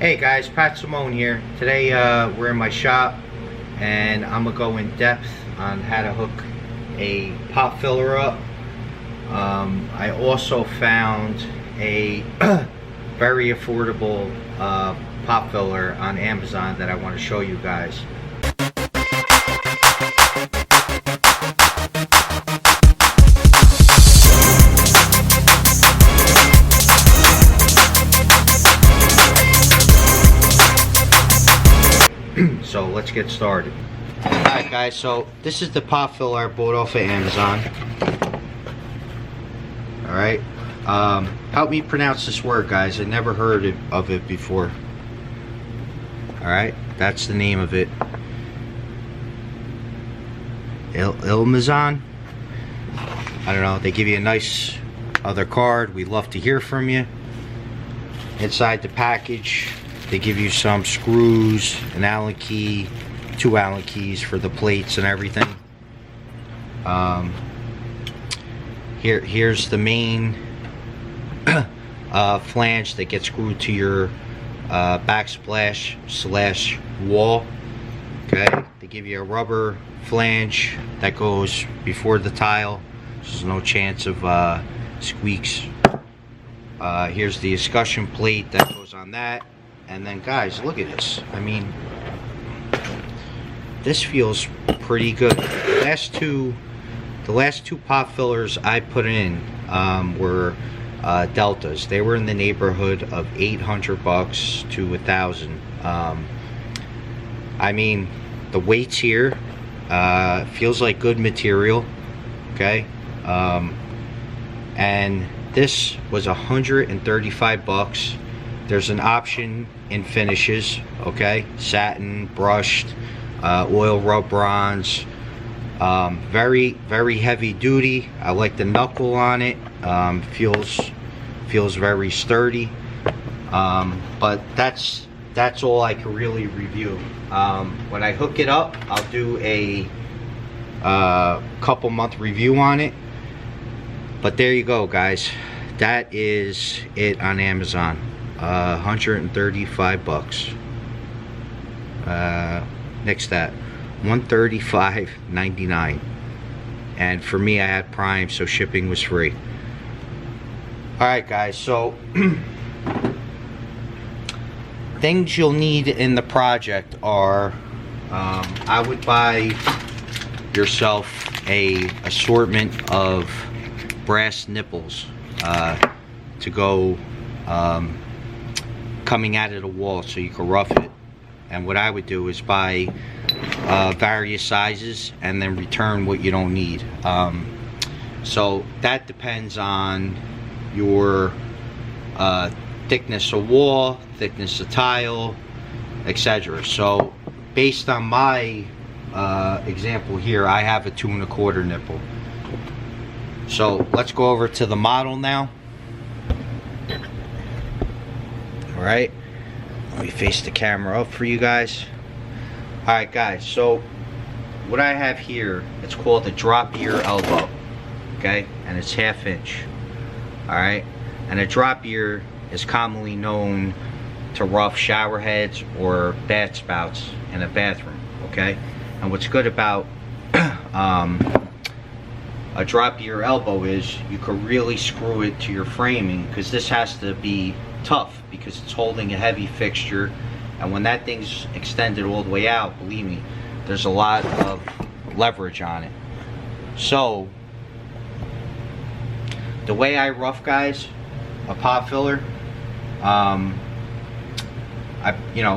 Hey guys, Pat Simone here. Today we're in my shop and I'm gonna go in depth on how to hook a pop filler up. I also found a very affordable pop filler on Amazon that I want to show you guys. So let's get started. Alright guys, so this is the pop filler I bought off of Amazon. Alright, help me pronounce this word, guys. I never heard of it before. Alright, that's the name of it. Ilmazon. I don't know, they give you a nice other card. We'd love to hear from you. Inside the package they give you some screws, an Allen key, 2 Allen keys for the plates and everything. Here's the main flange that gets screwed to your backsplash slash wall. Okay, they give you a rubber flange that goes before the tile, so there's no chance of squeaks. Here's the escutcheon plate that goes on that. And then guys, look at this. I mean, this feels pretty good. The last two pop fillers I put in were Deltas. They were in the neighborhood of $800 to $1,000. I mean, the weights here feels like good material. Okay, and this was $135. There's an option in finishes, okay? Satin, brushed, oil rub bronze. Very, very heavy duty. I like the knuckle on it. Feels very sturdy. But that's all I can really review. When I hook it up, I'll do a couple month review on it. But there you go, guys. That is it on Amazon. $135. Next that, $135.99. And for me, I had Prime, so shipping was free. Alright guys, so things you'll need in the project are, I would buy yourself a assortment of brass nipples to go coming out of the wall so you can rough it. And what I would do is buy various sizes and then return what you don't need. So that depends on your thickness of wall, thickness of tile, etc. So based on my example here, I have a 2 1/4 nipple. So let's go over to the model now. Alright, let me face the camera up for you guys. Alright guys, so what I have here, it's called a drop ear elbow. Okay, and it's 1/2 inch. Alright, and a drop ear is commonly known to rough shower heads or bath spouts in a bathroom. Okay, and what's good about a drop ear elbow is you can really screw it to your framing, because this has to be tough because it's holding a heavy fixture, and when that thing's extended all the way out, believe me, there's a lot of leverage on it. So the way I rough, guys, a pop filler,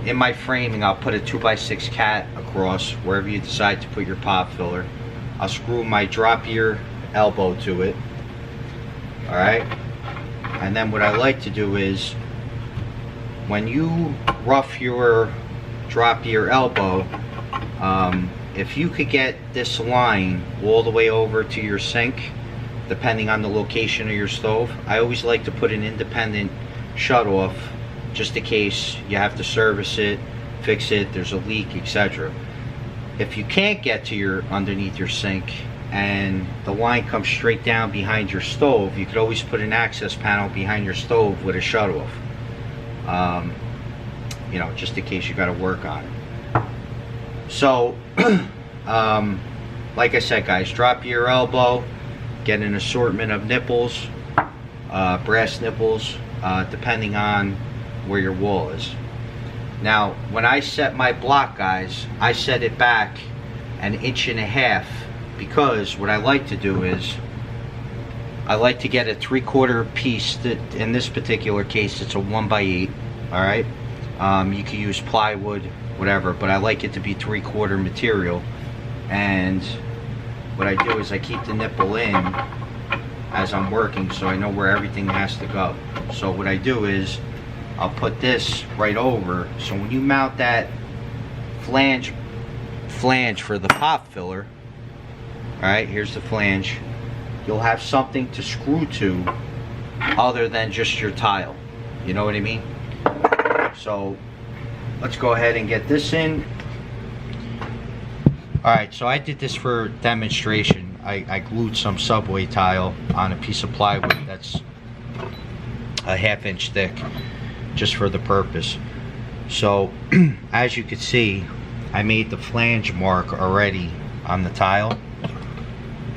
in my framing I'll put a 2x6 cat across wherever you decide to put your pop filler. I'll screw my drop ear elbow to it. Alright, and then what I like to do is, when you rough your drop ear elbow, if you could get this line all the way over to your sink, depending on the location of your stove, I always like to put an independent shut off just in case you have to service it, fix it, there's a leak, etc. If you can't get to your underneath your sink and the line comes straight down behind your stove, you could always put an access panel behind your stove with a shut off. you know, just in case you got to work on it. So like I said, guys, drop your elbow, get an assortment of nipples, brass nipples, depending on where your wall is. Now, when I set my block, guys, I set it back 1.5 inches, because what I like to do is I like to get a 3/4 piece. That in this particular case, it's a 1x8. All right, you can use plywood, whatever, but I like it to be 3/4 material. And what I do is I keep the nipple in as I'm working, so I know where everything has to go. So what I do is I'll put this right over, so when you mount that flange for the pop filler, alright, here's the flange, you'll have something to screw to other than just your tile. You know what I mean? So let's go ahead and get this in. Alright, so I did this for demonstration. I glued some subway tile on a piece of plywood that's a 1/2 inch thick, just for the purpose. So as you can see, I made the flange mark already on the tile,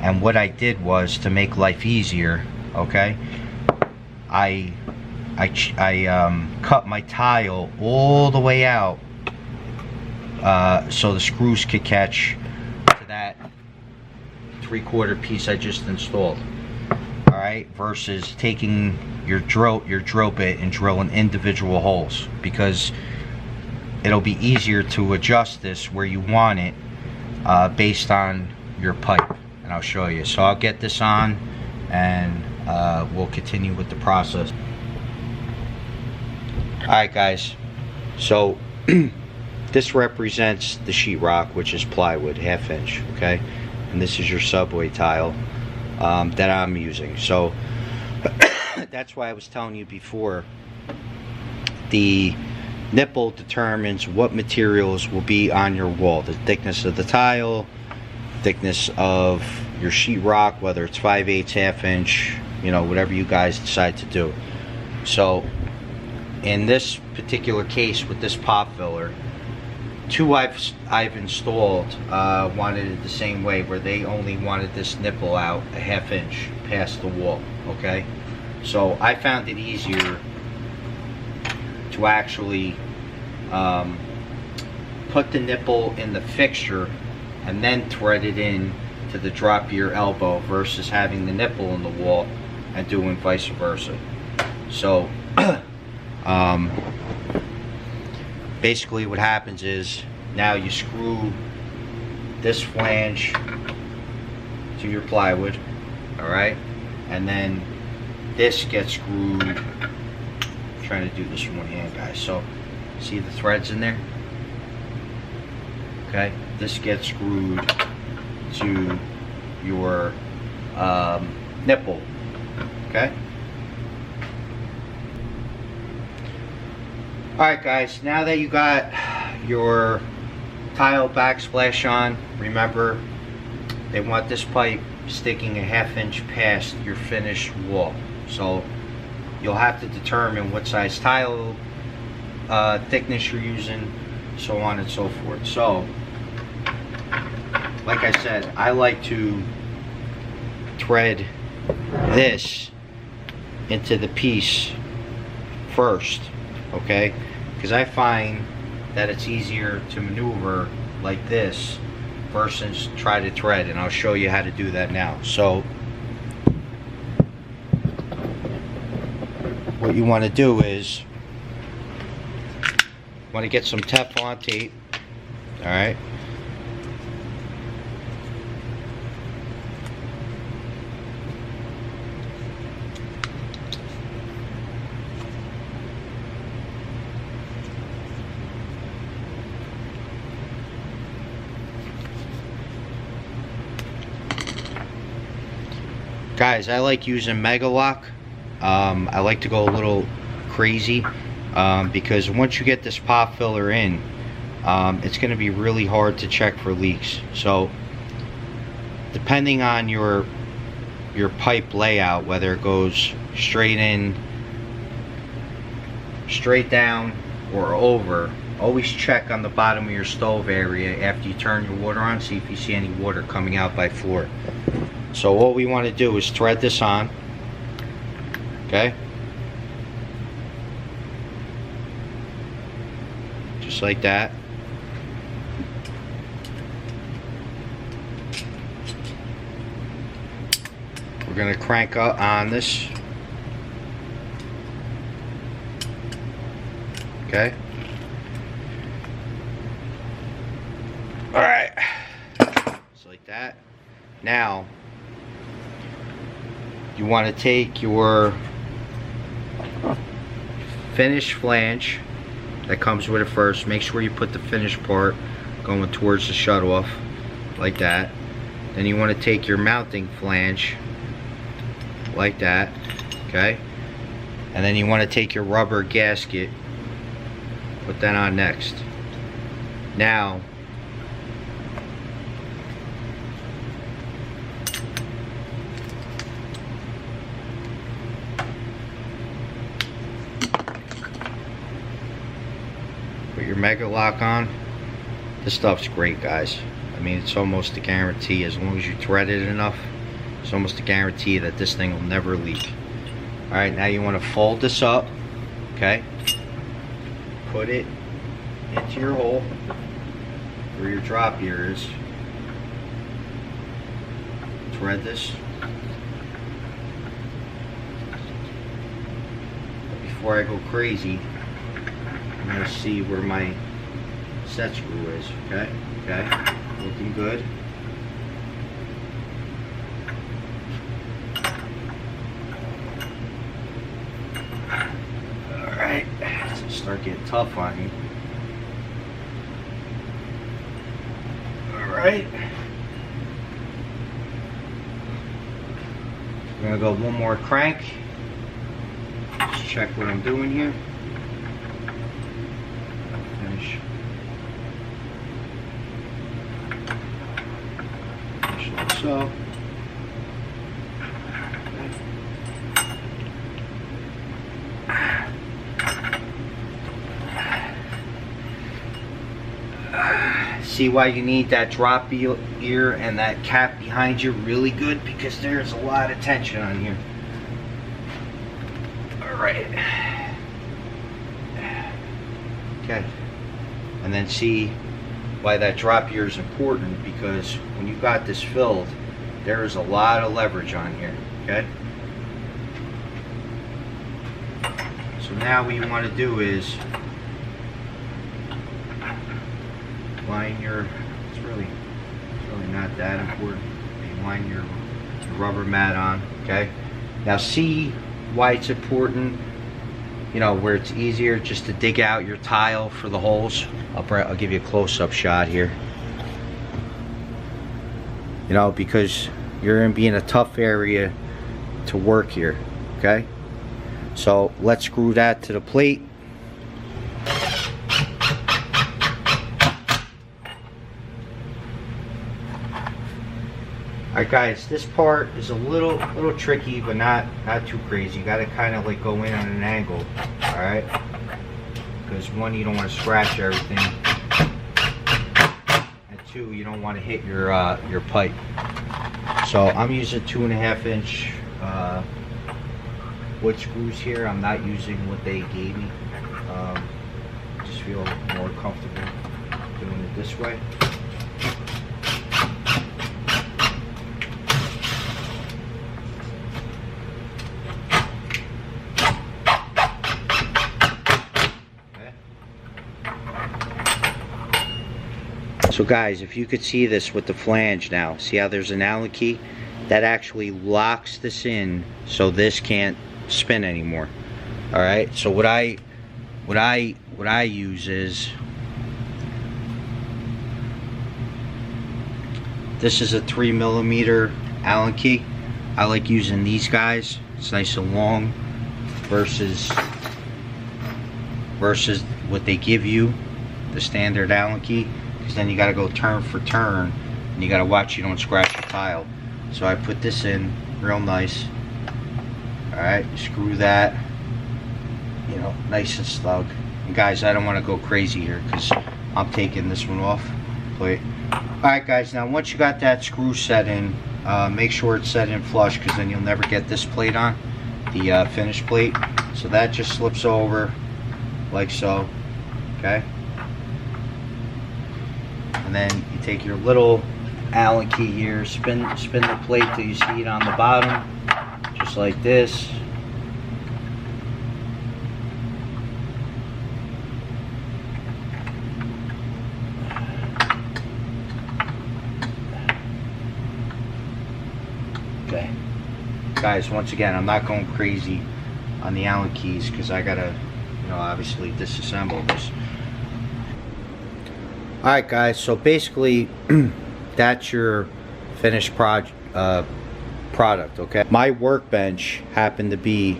and what I did was, to make life easier, okay, I cut my tile all the way out so the screws could catch to that 3/4 piece I just installed. Alright, versus taking your drill bit and drilling individual holes, because it'll be easier to adjust this where you want it based on your pipe, and I'll show you. So I'll get this on and we'll continue with the process. Alright guys, so this represents the sheetrock, which is plywood, 1/2 inch, okay, and this is your subway tile that I'm using. So that's why I was telling you before, the nipple determines what materials will be on your wall, the thickness of the tile, thickness of your sheetrock, whether it's 5/8, 1/2 inch, you know, whatever you guys decide to do. So in this particular case with this pop filler, 2 I've installed wanted it the same way, where they only wanted this nipple out 1/2 inch past the wall. Okay, so I found it easier to actually put the nipple in the fixture and then thread it in to the drop of your elbow, versus having the nipple in the wall and doing vice versa. So basically what happens is, now you screw this flange to your plywood, alright, and then this gets screwed. I'm trying to do this in one hand, guys. So see the threads in there? Okay, this gets screwed to your nipple. Okay. Alright guys, now that you got your tile backsplash on, remember, they want this pipe sticking 1/2 inch past your finished wall. So you'll have to determine what size tile thickness you're using, so on and so forth. So like I said, I like to thread this into the piece first, okay, because I find that it's easier to maneuver like this versus try to thread, and I'll show you how to do that now. So what you want to do is, you want to get some Teflon tape, alright, guys, I like using Mega Lock. I like to go a little crazy because once you get this pop filler in, it's going to be really hard to check for leaks. So depending on your pipe layout, whether it goes straight in, straight down, or over, always check on the bottom of your stove area after you turn your water on, see if you see any water coming out by floor. So what we want to do is thread this on, okay? Just like that. We're going to crank up on this. Okay. Alright. Just like that. Now, you want to take your finished flange that comes with it first. Make sure you put the finished part going towards the shutoff, like that. Then you want to take your mounting flange, like that, okay? And then you want to take your rubber gasket, put that on next. Now, put your Mega Lock on. This stuff's great, guys. I mean, it's almost a guarantee. As long as you thread it enough, it's almost a guarantee that this thing will never leak. Alright, now you want to fold this up, okay? Put it into your hole where your drop ear is. Thread this. Before I go crazy, I'm going to see where my set screw is, okay? Okay, looking good. Alright, so start getting tough on you. Alright. We're gonna go one more crank. Just check what I'm doing here. Finish. Like so. See why you need that drop ear and that cap behind you really good, because there's a lot of tension on here. Alright. Okay. And then see why that drop ear is important, because when you got this filled, there is a lot of leverage on here, okay? So now what you want to do is line your, it's really not that important. You line your rubber mat on, okay? Now see why it's important, you know, where it's easier just to dig out your tile for the holes. I'll give you a close-up shot here. You know, because you're going to be in a tough area to work here, okay? So let's screw that to the plate. Alright guys, this part is a little tricky, but not too crazy. You gotta kind of like go in on an angle, alright? Because one, you don't want to scratch everything, and two, you don't want to hit your pipe. So I'm using 2.5 inch wood screws here. I'm not using what they gave me. Just feel more comfortable doing it this way. So guys, if you could see this with the flange now, see how there's an Allen key? That actually locks this in so this can't spin anymore. Alright, so what I use is, this is a 3mm Allen key. I like using these guys. It's nice and long versus what they give you, the standard Allen key. Because then you got to go turn for turn, and you got to watch you don't scratch your tile. So I put this in real nice. Alright, screw that, you know, nice and snug. And guys, I don't want to go crazy here because I'm taking this one off. Plate. Alright guys, now once you got that screw set in, make sure it's set in flush, because then you'll never get this plate on, the finished plate. So that just slips over like so, okay? And then you take your little Allen key here, spin the plate till you see it on the bottom, just like this. Okay, guys, once again, I'm not going crazy on the Allen keys because I gotta, you know, obviously disassemble this. Alright guys, so basically that's your finished product, okay? My workbench happened to be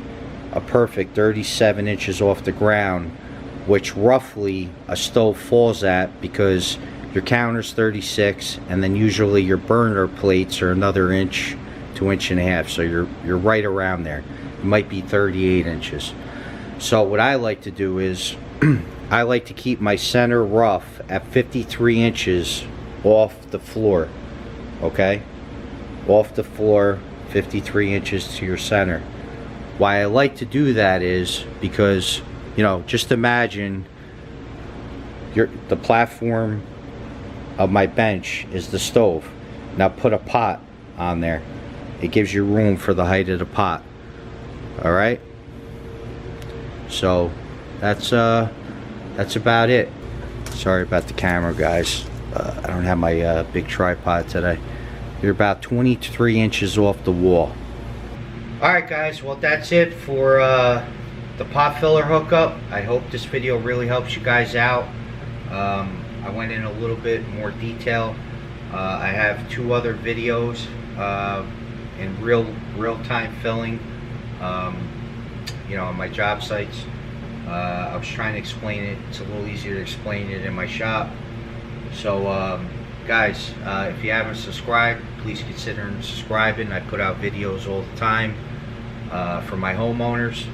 a perfect 37 inches off the ground, which roughly a stove falls at, because your counter's 36 and then usually your burner plates are another inch to inch and a half, so you're right around there. It might be 38 inches. So what I like to do is I like to keep my center rough at 53 inches off the floor, okay? Off the floor, 53 inches to your center. Why I like to do that is because, you know, just imagine the platform of my bench is the stove. Now put a pot on there. It gives you room for the height of the pot. Alright? So that's about it. Sorry about the camera, guys. I don't have my big tripod today. You're about 23 inches off the wall. Alright guys, well that's it for the Potfiller hookup. I hope this video really helps you guys out. I went in a little bit more detail. I have 2 other videos in real-time filling, you know, on my job sites. I was trying to explain it. It's a little easier to explain it in my shop. So guys, if you haven't subscribed, please consider subscribing. I put out videos all the time for my homeowners.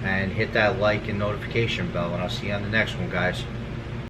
And hit that like and notification bell, and I'll see you on the next one, guys.